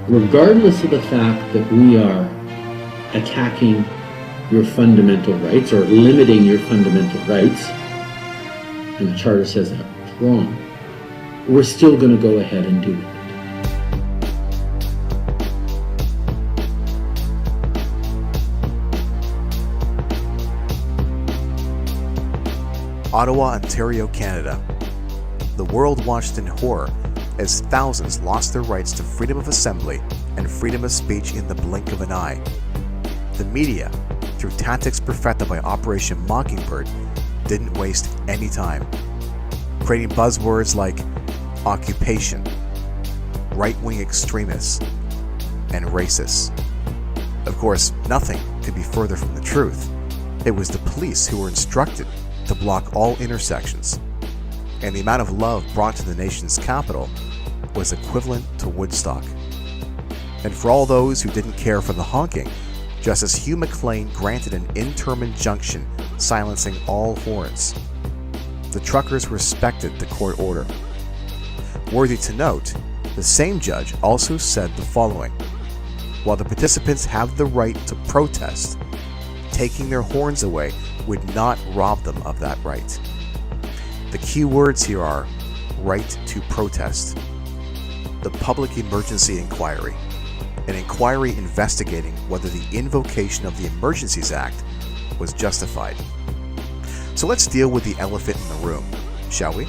regardless of the fact that we are attacking your fundamental rights or limiting your fundamental rights, and the Charter says that's wrong, we're still going to go ahead and do it. Ottawa, Ontario, Canada. The world watched in horror as thousands lost their rights to freedom of assembly and freedom of speech in the blink of an eye. The media, through tactics perfected by Operation Mockingbird, didn't waste any time, creating buzzwords like occupation, right-wing extremists, and racists. Of course, nothing could be further from the truth. It was the police who were instructed to block all intersections, and the amount of love brought to the nation's capital was equivalent to Woodstock. And for all those who didn't care for the honking, Justice Hugh McLean granted an interim injunction silencing all horns. The truckers respected the court order. Worthy to note, the same judge also said the following: while the participants have the right to protest, taking their horns away would not rob them of that right. The key words here are right to protest. The Public Emergency Inquiry, an inquiry investigating whether the invocation of the Emergencies Act was justified. So let's deal with the elephant in the room, shall we?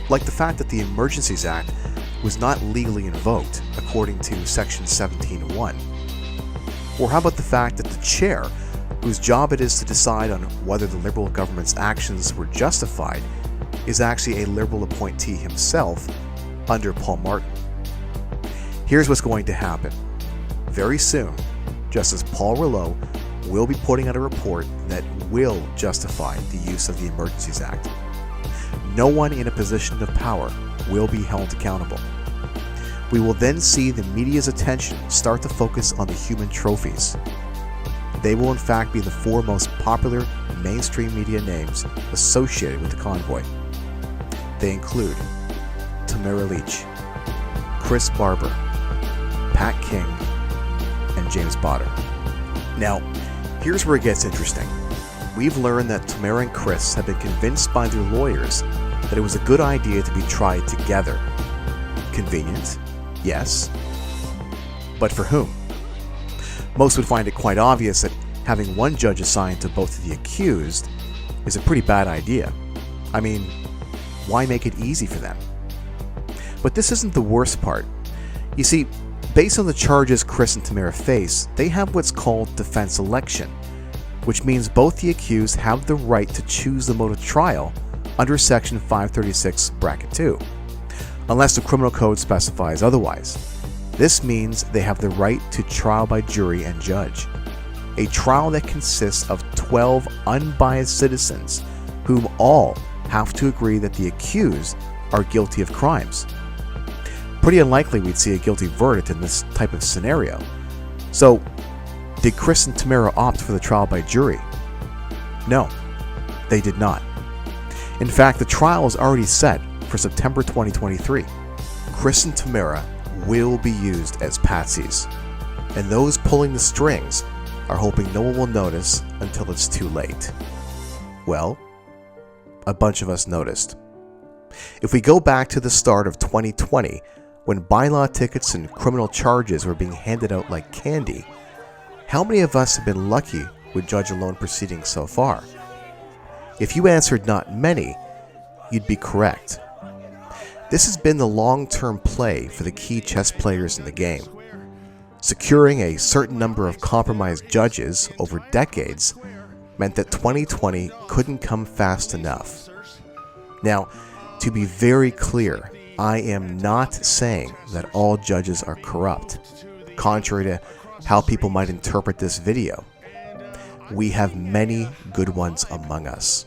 Like the fact that the Emergencies Act was not legally invoked according to Section 17(1). Or how about the fact that the chair, whose job it is to decide on whether the Liberal government's actions were justified, is actually a Liberal appointee himself under Paul Martin? Here's what's going to happen. Very soon, Justice Paul Rouleau will be putting out a report that will justify the use of the Emergencies Act. No one in a position of power will be held accountable. We will then see the media's attention start to focus on the human trophies. They will in fact be the four most popular mainstream media names associated with the convoy. They include Tamara Lich, Chris Barber, Pat King, and James Botter. Now, here's where it gets interesting. We've learned that Tamara and Chris have been convinced by their lawyers that it was a good idea to be tried together. Convenient, yes, but for whom? Most would find it quite obvious that having one judge assigned to both of the accused is a pretty bad idea. I mean, why make it easy for them? But this isn't the worst part. You see, based on the charges Chris and Tamara face, they have what's called defense election, which means both the accused have the right to choose the mode of trial under Section 536, Bracket 2, unless the criminal code specifies otherwise. This means they have the right to trial by jury and judge, a trial that consists of 12 unbiased citizens whom all have to agree that the accused are guilty of crimes. Pretty unlikely we'd see a guilty verdict in this type of scenario. So, did Chris and Tamara opt for the trial by jury? No, they did not. In fact, the trial is already set for September 2023. Chris and Tamara will be used as patsies, and those pulling the strings are hoping no one will notice until it's too late. Well, a bunch of us noticed. If we go back to the start of 2020, when bylaw tickets and criminal charges were being handed out like candy, how many of us have been lucky with judge-alone proceedings so far? If you answered not many, you'd be correct. This has been the long-term play for the key chess players in the game. Securing a certain number of compromised judges over decades meant that 2020 couldn't come fast enough. Now, to be very clear, I am not saying that all judges are corrupt, contrary to how people might interpret this video. We have many good ones among us.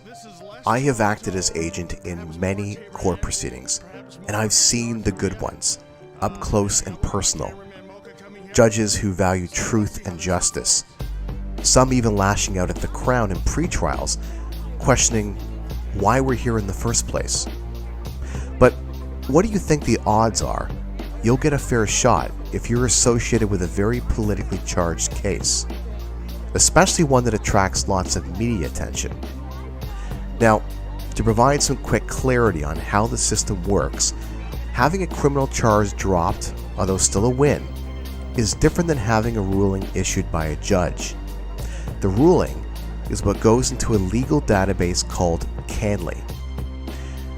I have acted as agent in many court proceedings, and I've seen the good ones, up close and personal. Judges who value truth and justice, some even lashing out at the Crown in pre-trials, questioning why we're here in the first place. But what do you think the odds are you'll get a fair shot if you're associated with a very politically charged case, especially one that attracts lots of media attention. Now, to provide some quick clarity on how the system works, having a criminal charge dropped, although still a win, is different than having a ruling issued by a judge. The ruling is what goes into a legal database called CANLI.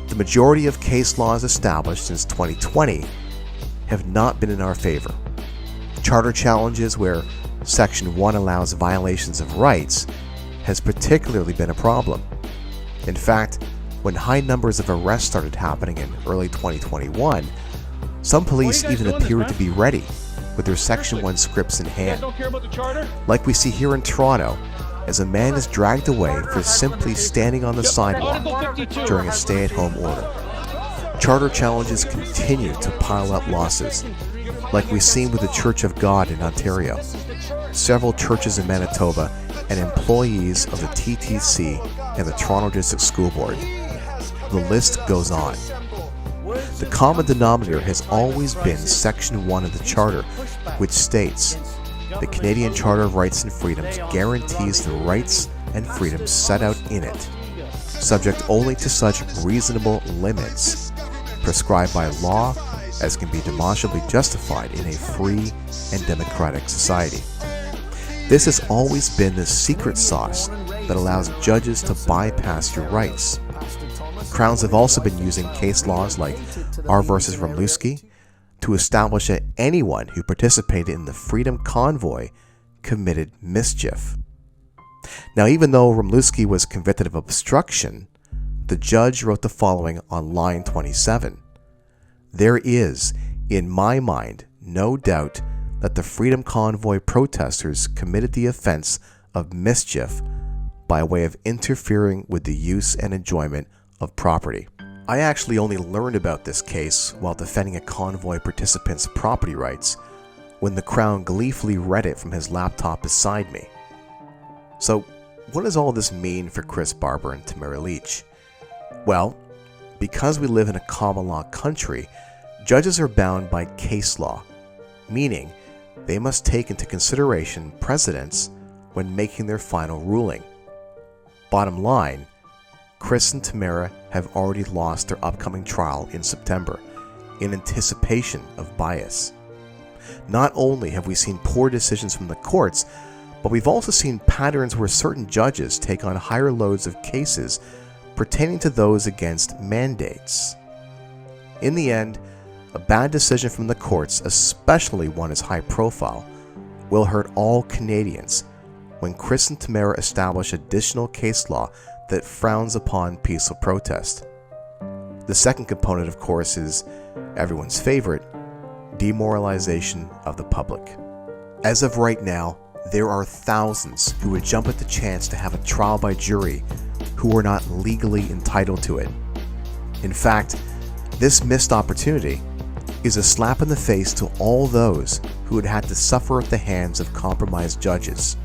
The majority of case laws established since 2020 have not been in our favor. Charter challenges where Section 1 allows violations of rights has particularly been a problem. In fact, when high numbers of arrests started happening in early 2021, some police even appeared to be ready with their Section 1 scripts in hand. Like we see here in Toronto, as a man is dragged away for simply standing on the sidewalk during a stay-at-home order. Charter challenges continue to pile up losses, like we've seen with the Church of God in Ontario, several churches in Manitoba, and employees of the TTC and the Toronto District School Board. The list goes on. The common denominator has always been Section 1 of the Charter, which states, "The Canadian Charter of Rights and Freedoms guarantees the rights and freedoms set out in it, subject only to such reasonable limits prescribed by law as can be demonstrably justified in a free and democratic society." This has always been the secret sauce that allows judges to bypass your rights. Crowns have also been using case laws like R versus Rimlewski to establish that anyone who participated in the Freedom Convoy committed mischief. Now, even though Rimlewski was convicted of obstruction, the judge wrote the following on line 27. "There is, in my mind, no doubt that the Freedom Convoy protesters committed the offense of mischief by way of interfering with the use and enjoyment of property." I actually only learned about this case while defending a convoy participant's property rights when the Crown gleefully read it from his laptop beside me. So, what does all this mean for Chris Barber and Tamara Leach? Well, because we live in a common law country, judges are bound by case law, meaning they must take into consideration precedents when making their final ruling. Bottom line, Chris and Tamara have already lost their upcoming trial in September in anticipation of bias. Not only have we seen poor decisions from the courts, but we've also seen patterns where certain judges take on higher loads of cases pertaining to those against mandates. In the end, a bad decision from the courts, especially one as high profile, will hurt all Canadians when Chris and Tamara establish additional case law that frowns upon peaceful protest. The second component, of course, is everyone's favorite, demoralization of the public. As of right now, there are thousands who would jump at the chance to have a trial by jury who are not legally entitled to it. In fact, this missed opportunity is a slap in the face to all those who had had to suffer at the hands of compromised judges.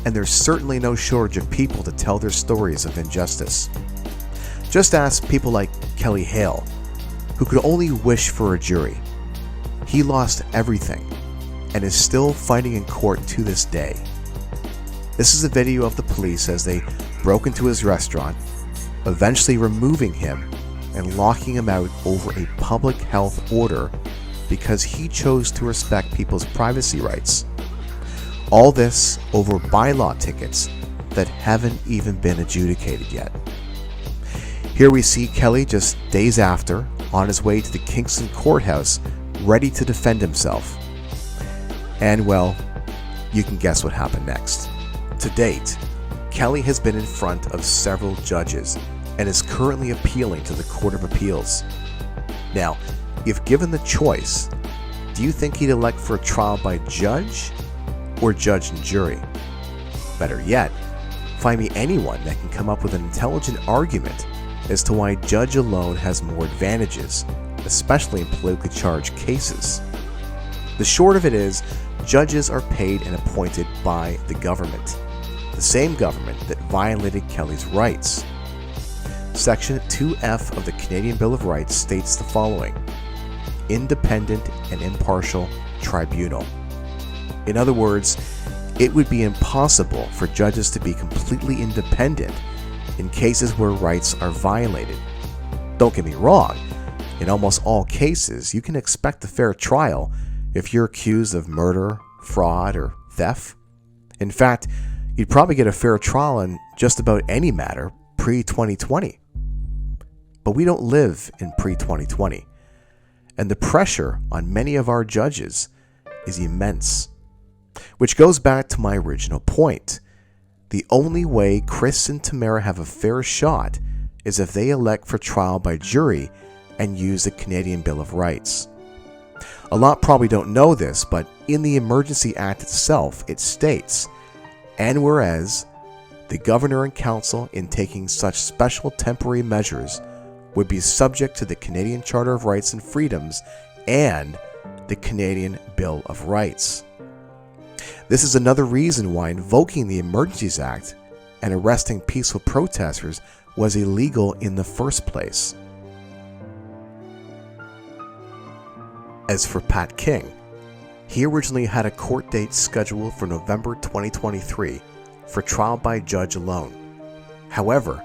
And there's certainly no shortage of people to tell their stories of injustice. Just ask people like Kelly Hale, who could only wish for a jury. He lost everything and is still fighting in court to this day. This is a video of the police as they broke into his restaurant, eventually removing him and locking him out over a public health order because he chose to respect people's privacy rights. All this over bylaw tickets that haven't even been adjudicated yet. Here we see Kelly just days after, on his way to the Kingston courthouse, ready to defend himself. And well, you can guess what happened next. To date, Kelly has been in front of several judges and is currently appealing to the Court of Appeals. Now, if given the choice, do you think he'd elect for a trial by judge or judge and jury? Better yet, find me anyone that can come up with an intelligent argument as to why judge alone has more advantages, especially in politically charged cases. The short of it is, judges are paid and appointed by the government, the same government that violated Kelly's rights. Section 2F of the Canadian Bill of Rights states the following: independent and impartial tribunal. In other words, it would be impossible for judges to be completely independent in cases where rights are violated. Don't get me wrong, in almost all cases, you can expect a fair trial if you're accused of murder, fraud, or theft. In fact, you'd probably get a fair trial in just about any matter pre-2020. But we don't live in pre-2020, and the pressure on many of our judges is immense. Which goes back to my original point. The only way Chris and Tamara have a fair shot is if they elect for trial by jury and use the Canadian Bill of Rights. A lot probably don't know this, but in the Emergency Act itself, it states, "And whereas the Governor and Council in taking such special temporary measures would be subject to the Canadian Charter of Rights and Freedoms and the Canadian Bill of Rights." This is another reason why invoking the Emergencies Act and arresting peaceful protesters was illegal in the first place. As for Pat King, he originally had a court date scheduled for November 2023 for trial by judge alone. However,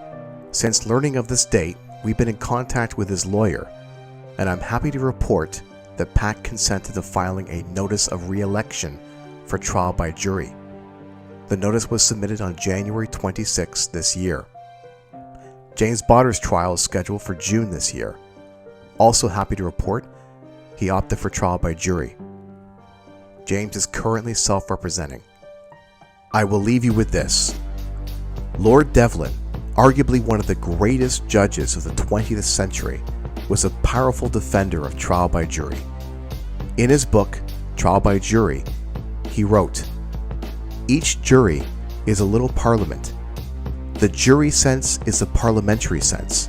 since learning of this date, we've been in contact with his lawyer, and I'm happy to report that Pat consented to filing a notice of re-election for trial by jury. The notice was submitted on January 26 this year. James Botter's trial is scheduled for June this year. Also happy to report, he opted for trial by jury. James is currently self-representing. I will leave you with this. Lord Devlin, arguably one of the greatest judges of the 20th century, was a powerful defender of trial by jury. In his book, Trial by Jury, he wrote, "Each jury is a little parliament. The jury sense is the parliamentary sense.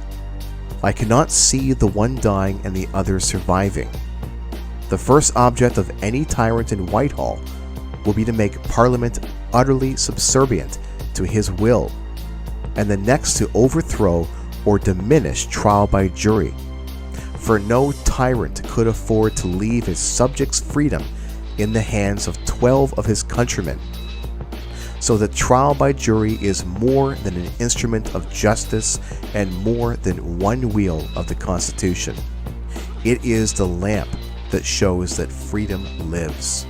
I cannot see the one dying and the other surviving. The first object of any tyrant in Whitehall will be to make Parliament utterly subservient to his will, and the next to overthrow or diminish trial by jury. For no tyrant could afford to leave his subjects' freedom in the hands of 12 of his countrymen. So that trial by jury is more than an instrument of justice and more than one wheel of the Constitution. It is the lamp that shows that freedom lives."